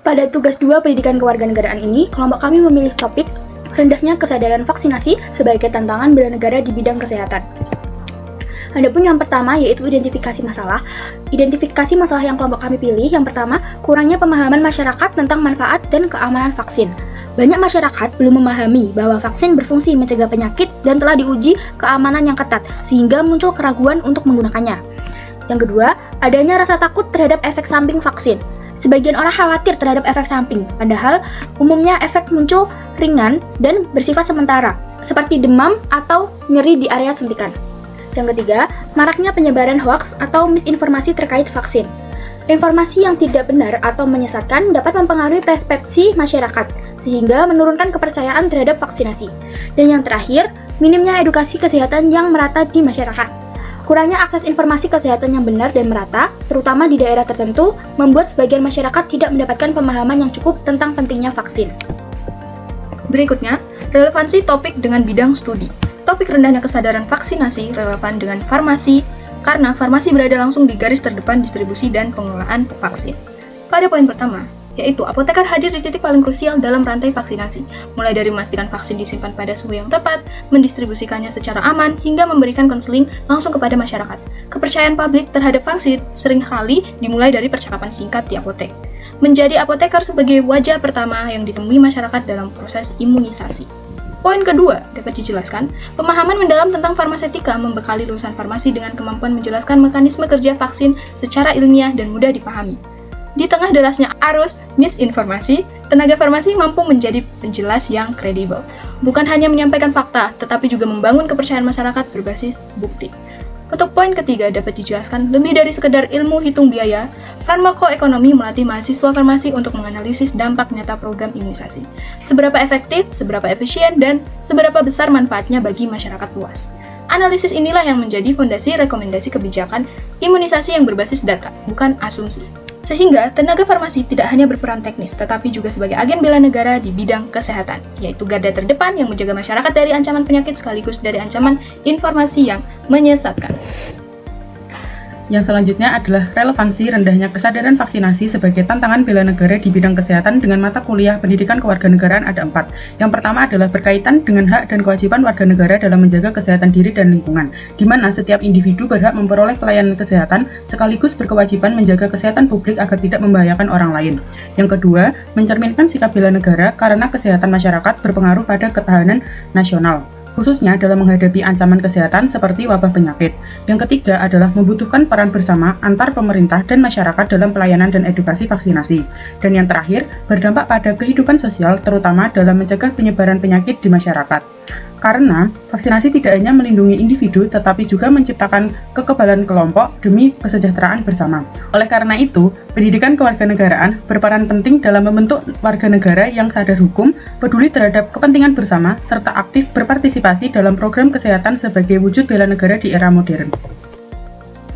Pada tugas 2 pendidikan kewarganegaraan ini, kelompok kami memilih topik rendahnya kesadaran vaksinasi sebagai tantangan bela negara di bidang kesehatan. Adapun yang pertama yaitu identifikasi masalah. Identifikasi masalah yang kelompok kami pilih yang pertama, kurangnya pemahaman masyarakat tentang manfaat dan keamanan vaksin. Banyak masyarakat belum memahami bahwa vaksin berfungsi mencegah penyakit dan telah diuji keamanan yang ketat, sehingga muncul keraguan untuk menggunakannya. Yang kedua, adanya rasa takut terhadap efek samping vaksin. Sebagian orang khawatir terhadap efek samping, padahal umumnya efek muncul ringan dan bersifat sementara, seperti demam atau nyeri di area suntikan. Yang ketiga, maraknya penyebaran hoaks atau misinformasi terkait vaksin. Informasi yang tidak benar atau menyesatkan dapat mempengaruhi persepsi masyarakat, sehingga menurunkan kepercayaan terhadap vaksinasi. Dan yang terakhir, minimnya edukasi kesehatan yang merata di masyarakat. Kurangnya akses informasi kesehatan yang benar dan merata, terutama di daerah tertentu, membuat sebagian masyarakat tidak mendapatkan pemahaman yang cukup tentang pentingnya vaksin. Berikutnya, relevansi topik dengan bidang studi. Topik rendahnya kesadaran vaksinasi relevan dengan farmasi, karena farmasi berada langsung di garis terdepan distribusi dan pengelolaan vaksin. Pada poin pertama, yaitu apoteker hadir di titik paling krusial dalam rantai vaksinasi, mulai dari memastikan vaksin disimpan pada suhu yang tepat, mendistribusikannya secara aman, hingga memberikan konseling langsung kepada masyarakat. Kepercayaan publik terhadap vaksin seringkali dimulai dari percakapan singkat di apotek. Menjadi apoteker sebagai wajah pertama yang ditemui masyarakat dalam proses imunisasi. Poin kedua dapat dijelaskan, pemahaman mendalam tentang farmasetika membekali lulusan farmasi dengan kemampuan menjelaskan mekanisme kerja vaksin secara ilmiah dan mudah dipahami. Di tengah derasnya arus misinformasi, tenaga farmasi mampu menjadi penjelas yang kredibel. Bukan hanya menyampaikan fakta, tetapi juga membangun kepercayaan masyarakat berbasis bukti. Untuk poin ketiga dapat dijelaskan, lebih dari sekedar ilmu hitung biaya, farmakoekonomi melatih mahasiswa farmasi untuk menganalisis dampak nyata program imunisasi. Seberapa efektif, seberapa efisien, dan seberapa besar manfaatnya bagi masyarakat luas. Analisis inilah yang menjadi fondasi rekomendasi kebijakan imunisasi yang berbasis data, bukan asumsi. Sehingga, tenaga farmasi tidak hanya berperan teknis, tetapi juga sebagai agen bela negara di bidang kesehatan, yaitu garda terdepan yang menjaga masyarakat dari ancaman penyakit sekaligus dari ancaman informasi yang menyesatkan. Yang selanjutnya adalah relevansi rendahnya kesadaran vaksinasi sebagai tantangan bela negara di bidang kesehatan dengan mata kuliah pendidikan kewarganegaraan ada 4. Yang pertama adalah berkaitan dengan hak dan kewajiban warga negara dalam menjaga kesehatan diri dan lingkungan, di mana setiap individu berhak memperoleh pelayanan kesehatan sekaligus berkewajiban menjaga kesehatan publik agar tidak membahayakan orang lain. Yang kedua, mencerminkan sikap bela negara karena kesehatan masyarakat berpengaruh pada ketahanan nasional, khususnya dalam menghadapi ancaman kesehatan seperti wabah penyakit. Yang ketiga adalah membutuhkan peran bersama antar pemerintah dan masyarakat dalam pelayanan dan edukasi vaksinasi. Dan yang terakhir, berdampak pada kehidupan sosial terutama dalam mencegah penyebaran penyakit di masyarakat. Karena vaksinasi tidak hanya melindungi individu tetapi juga menciptakan kekebalan kelompok demi kesejahteraan bersama. Oleh karena itu, pendidikan kewarganegaraan berperan penting dalam membentuk warga negara yang sadar hukum, peduli terhadap kepentingan bersama, serta aktif berpartisipasi dalam program kesehatan sebagai wujud bela negara di era modern.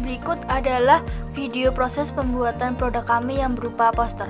Berikut adalah video proses pembuatan produk kami yang berupa poster.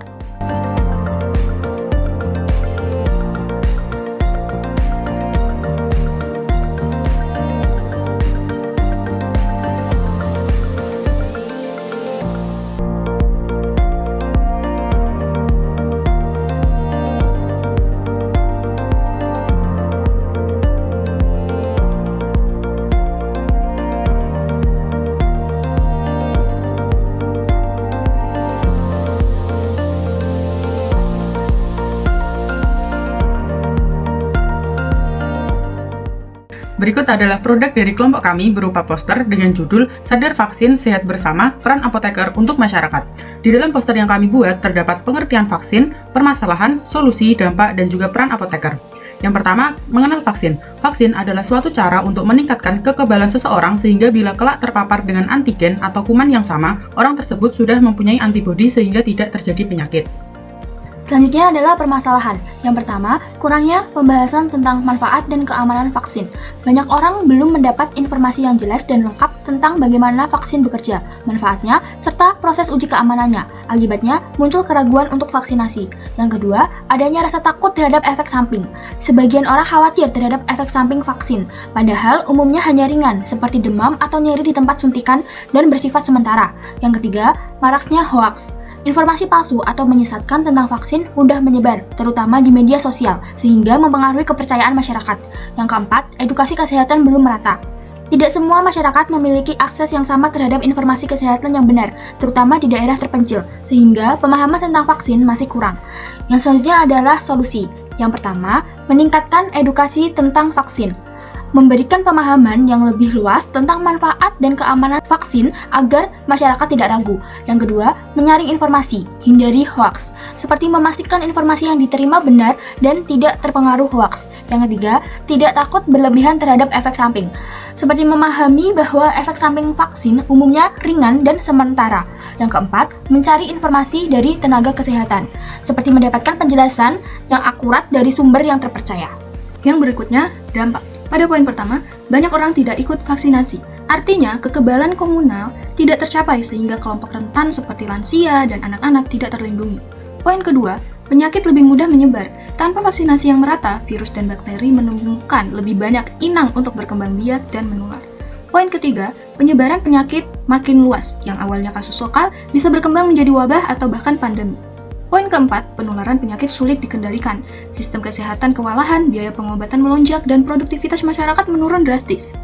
Berikut adalah produk dari kelompok kami berupa poster dengan judul Sadar Vaksin Sehat Bersama, Peran Apoteker untuk Masyarakat. Di dalam poster yang kami buat terdapat pengertian vaksin, permasalahan, solusi, dampak, dan juga peran apoteker. Yang pertama, mengenal vaksin. Vaksin adalah suatu cara untuk meningkatkan kekebalan seseorang sehingga bila kelak terpapar dengan antigen atau kuman yang sama, orang tersebut sudah mempunyai antibodi sehingga tidak terjadi penyakit. Selanjutnya adalah permasalahan. Yang pertama, kurangnya pembahasan tentang manfaat dan keamanan vaksin. Banyak orang belum mendapat informasi yang jelas dan lengkap tentang bagaimana vaksin bekerja, manfaatnya, serta proses uji keamanannya. Akibatnya, muncul keraguan untuk vaksinasi. Yang kedua, adanya rasa takut terhadap efek samping. Sebagian orang khawatir terhadap efek samping vaksin, padahal umumnya hanya ringan, seperti demam atau nyeri di tempat suntikan dan bersifat sementara. Yang ketiga, maraknya hoaks. Informasi palsu atau menyesatkan tentang vaksin mudah menyebar, terutama di media sosial, sehingga mempengaruhi kepercayaan masyarakat. Yang keempat, edukasi kesehatan belum merata. Tidak semua masyarakat memiliki akses yang sama terhadap informasi kesehatan yang benar, terutama di daerah terpencil, sehingga pemahaman tentang vaksin masih kurang. Yang selanjutnya adalah solusi. Yang pertama, meningkatkan edukasi tentang vaksin. Memberikan pemahaman yang lebih luas tentang manfaat dan keamanan vaksin agar masyarakat tidak ragu. Yang kedua, menyaring informasi, hindari hoaks, seperti memastikan informasi yang diterima benar dan tidak terpengaruh hoaks. Yang ketiga, tidak takut berlebihan terhadap efek samping, seperti memahami bahwa efek samping vaksin umumnya ringan dan sementara. Yang keempat, mencari informasi dari tenaga kesehatan, seperti mendapatkan penjelasan yang akurat dari sumber yang terpercaya. Yang berikutnya, dampak. Pada poin pertama, banyak orang tidak ikut vaksinasi. Artinya, kekebalan komunal tidak tercapai sehingga kelompok rentan seperti lansia dan anak-anak tidak terlindungi. Poin kedua, penyakit lebih mudah menyebar. Tanpa vaksinasi yang merata, virus dan bakteri menemukan lebih banyak inang untuk berkembang biak dan menular. Poin ketiga, penyebaran penyakit makin luas, yang awalnya kasus lokal bisa berkembang menjadi wabah atau bahkan pandemi. Poin keempat, penularan penyakit sulit dikendalikan. Sistem kesehatan kewalahan, biaya pengobatan melonjak, dan produktivitas masyarakat menurun drastis.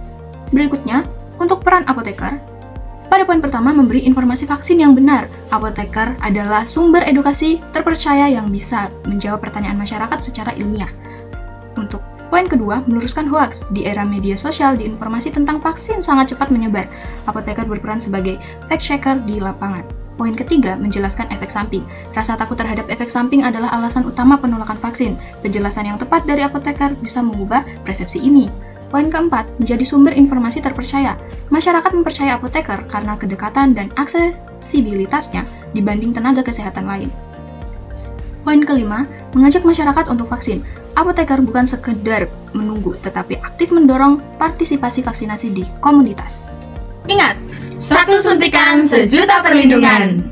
Berikutnya, untuk peran apoteker. Pada poin pertama, memberi informasi vaksin yang benar. Apoteker adalah sumber edukasi terpercaya yang bisa menjawab pertanyaan masyarakat secara ilmiah. Untuk poin kedua, meluruskan hoaks. Di era media sosial, di informasi tentang vaksin sangat cepat menyebar. Apoteker berperan sebagai fact-checker di lapangan. Poin ketiga, menjelaskan efek samping. Rasa takut terhadap efek samping adalah alasan utama penolakan vaksin. Penjelasan yang tepat dari apoteker bisa mengubah persepsi ini. Poin keempat, menjadi sumber informasi terpercaya. Masyarakat mempercayai apoteker karena kedekatan dan aksesibilitasnya dibanding tenaga kesehatan lain. Poin kelima, mengajak masyarakat untuk vaksin. Apoteker bukan sekedar menunggu, tetapi aktif mendorong partisipasi vaksinasi di komunitas. Ingat, Satu suntikan, sejuta perlindungan.